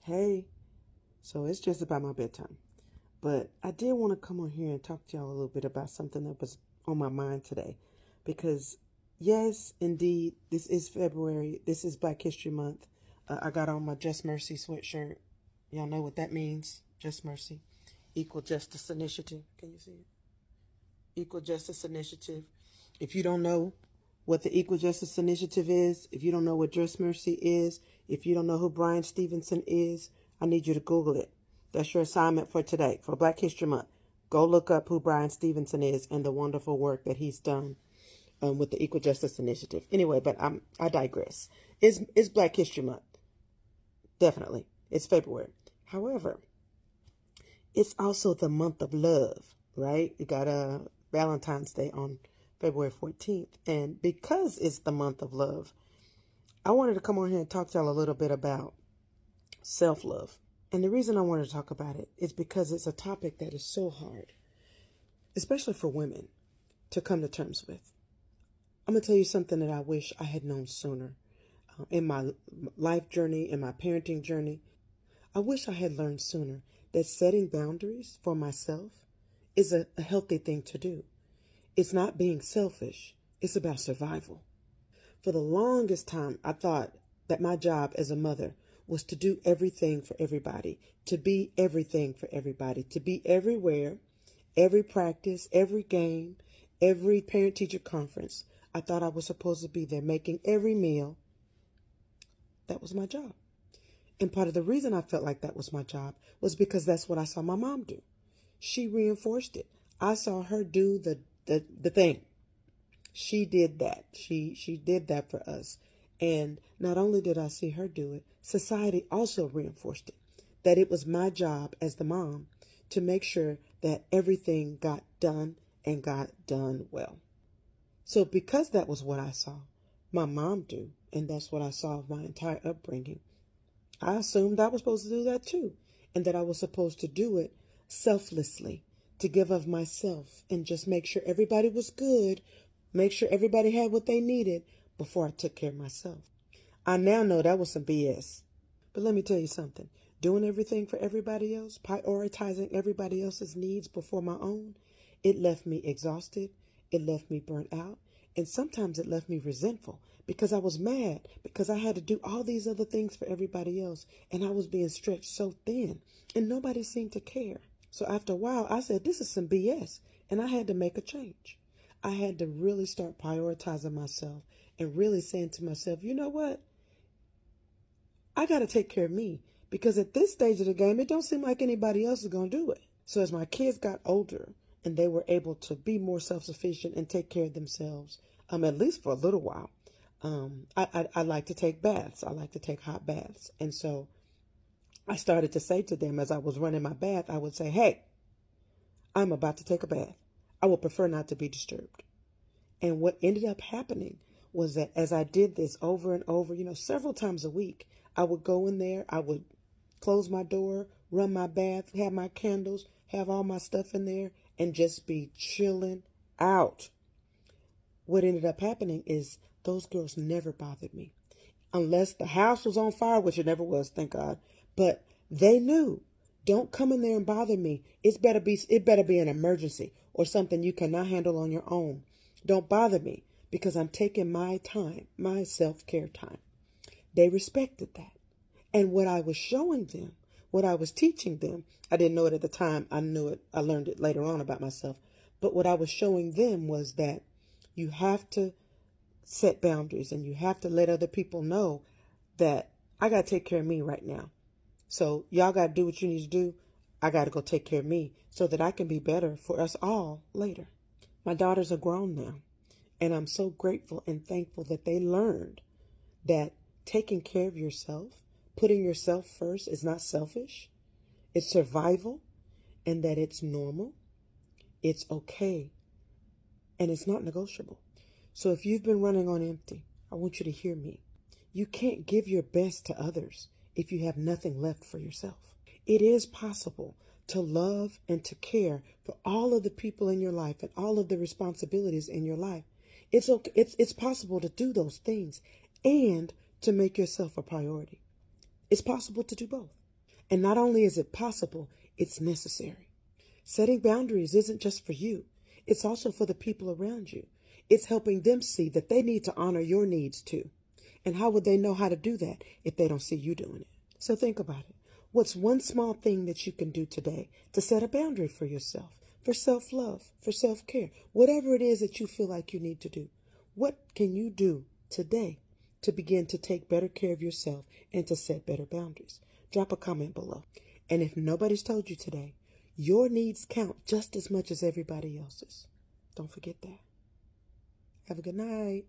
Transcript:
Hey, so it's just about my bedtime. But I did want to come on here and talk to y'all a little bit about something that was on my mind today. Because, yes, indeed, this is February. This is Black History Month. I got on my Just Mercy sweatshirt. Y'all know what that means. Just Mercy. Equal Justice Initiative. Can you see it? Equal Justice Initiative. If you don't know what the Equal Justice Initiative is, if you don't know what Just Mercy is, if you don't know who Brian Stevenson is, I need you to Google it. That's your assignment for today, for Black History Month. Go look up who Brian Stevenson is and the wonderful work that he's done with the Equal Justice Initiative. Anyway, but I digress. It's Black History Month. Definitely. It's February. However, it's also the month of love, right? You got Valentine's Day on February 14th. And because it's the month of love, I wanted to come on here and talk to y'all a little bit about self-love. And the reason I wanted to talk about it is because it's a topic that is so hard, especially for women, to come to terms with. I'm going to tell you something that I wish I had known sooner in my life journey, in my parenting journey. I wish I had learned sooner that setting boundaries for myself is a healthy thing to do. It's not being selfish. It's about survival. For the longest time, I thought that my job as a mother was to do everything for everybody, to be everything for everybody, to be everywhere, every practice, every game, every parent-teacher conference. I thought I was supposed to be there making every meal. That was my job. And part of the reason I felt like that was my job was because that's what I saw my mom do. She reinforced it. I saw her do the thing. She did that. She did that for us. And not only did I see her do it, society also reinforced it. That it was my job as the mom to make sure that everything got done and got done well. So because that was what I saw my mom do, and that's what I saw of my entire upbringing, I assumed I was supposed to do that too. And that I was supposed to do it selflessly, to give of myself and just make sure everybody was good, make sure everybody had what they needed before I took care of myself. I now know that was some BS. But let me tell you something. Doing everything for everybody else, prioritizing everybody else's needs before my own, it left me exhausted. It left me burnt out. And sometimes it left me resentful because I was mad because I had to do all these other things for everybody else. And I was being stretched so thin and nobody seemed to care. So after a while, I said, this is some BS. And I had to make a change. I had to really start prioritizing myself and really saying to myself, you know what? I got to take care of me because at this stage of the game, it don't seem like anybody else is going to do it. So as my kids got older and they were able to be more self-sufficient and take care of themselves, at least for a little while, I like to take baths. I like to take hot baths. And so I started to say to them as I was running my bath, I would say, hey, I'm about to take a bath. I would prefer not to be disturbed. And what ended up happening was that as I did this over and over, several times a week, I would go in there, I would close my door, run my bath, have my candles, have all my stuff in there, and just be chilling out. What ended up happening is those girls never bothered me. Unless the house was on fire, which it never was, thank God. But they knew, don't come in there and bother me. It better be an emergency or something you cannot handle on your own. Don't bother me because I'm taking my time, my self-care time. They respected that. And what I was showing them, what I was teaching them, I didn't know it at the time. I knew it. I learned it later on about myself. But what I was showing them was that you have to set boundaries and you have to let other people know that I got to take care of me right now. So y'all got to do what you need to do. I got to go take care of me so that I can be better for us all later. My daughters are grown now, and I'm so grateful and thankful that they learned that taking care of yourself, putting yourself first is not selfish. It's survival, and that it's normal, it's okay, and it's not negotiable. So if you've been running on empty, I want you to hear me. You can't give your best to others if you have nothing left for yourself. It is possible to love and to care for all of the people in your life and all of the responsibilities in your life. It's okay. It's possible to do those things and to make yourself a priority. It's possible to do both. And not only is it possible, it's necessary. Setting boundaries isn't just for you. It's also for the people around you. It's helping them see that they need to honor your needs too. And how would they know how to do that if they don't see you doing it? So think about it. What's one small thing that you can do today to set a boundary for yourself, for self-love, for self-care, whatever it is that you feel like you need to do? What can you do today to begin to take better care of yourself and to set better boundaries? Drop a comment below. And if nobody's told you today, your needs count just as much as everybody else's. Don't forget that. Have a good night.